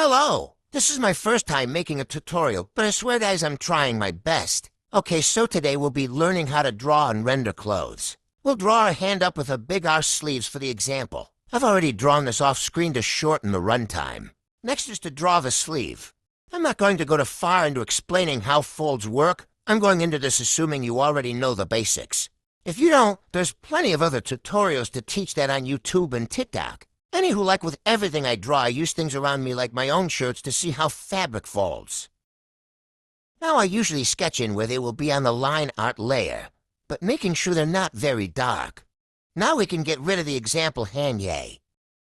Hello! This is my first time making a tutorial, but I swear guys I'm trying my best. Okay, so today we'll be learning how to draw and render clothes. We'll draw our hand up with a big R sleeves for the example. I've already drawn this off screen to shorten the runtime. Next is to draw the sleeve. I'm not going to go too far into explaining how folds work. I'm going into this assuming you already know the basics. If you don't, there's plenty of other tutorials to teach that on YouTube and TikTok. Anywho, like with everything I draw, I use things around me like my own shirts to see how fabric folds. Now I usually sketch in where they will be on the line art layer, but making sure they're not very dark. Now we can get rid of the example hanye.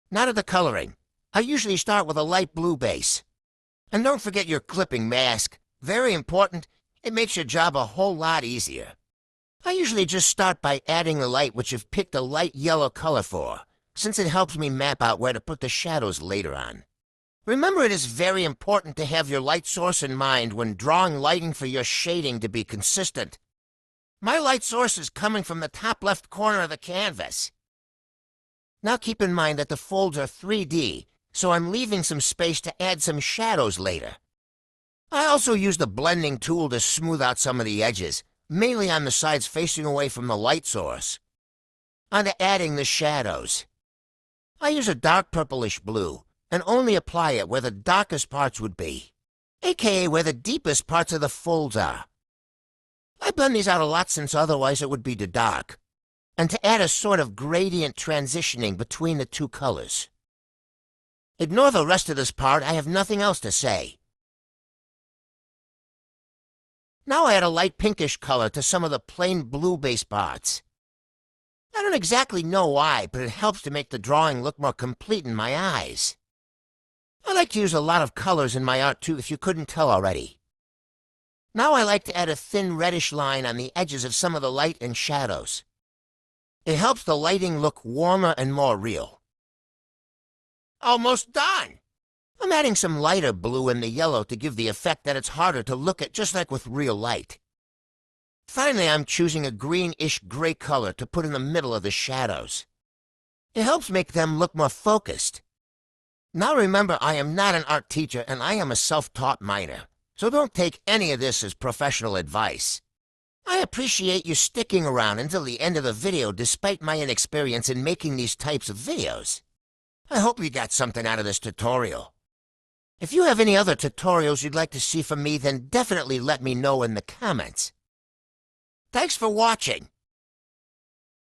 Now to the coloring. I usually start with a light blue base. And don't forget your clipping mask. Very important, it makes your job a whole lot easier. I usually just start by adding the light which I've picked a light yellow color for, since it helps me map out where to put the shadows later on. Remember, it is very important to have your light source in mind when drawing lighting for your shading to be consistent. My light source is coming from the top left corner of the canvas. Now keep in mind that the folds are 3D, so I'm leaving some space to add some shadows later. I also use the blending tool to smooth out some of the edges, mainly on the sides facing away from the light source. On to adding the shadows. I use a dark purplish blue, and only apply it where the darkest parts would be, aka where the deepest parts of the folds are. I blend these out a lot since otherwise it would be too dark, and to add a sort of gradient transitioning between the two colors. Ignore the rest of this part, I have nothing else to say. Now I add a light pinkish color to some of the plain blue base parts. I don't exactly know why, but it helps to make the drawing look more complete in my eyes. I like to use a lot of colors in my art too, if you couldn't tell already. Now I like to add a thin reddish line on the edges of some of the light and shadows. It helps the lighting look warmer and more real. Almost done! I'm adding some lighter blue in the yellow to give the effect that it's harder to look at, just like with real light. Finally, I'm choosing a greenish gray color to put in the middle of the shadows. It helps make them look more focused. Now remember, I am not an art teacher and I am a self-taught minor, so don't take any of this as professional advice. I appreciate you sticking around until the end of the video despite my inexperience in making these types of videos. I hope you got something out of this tutorial. If you have any other tutorials you'd like to see from me, then definitely let me know in the comments. Thanks for watching.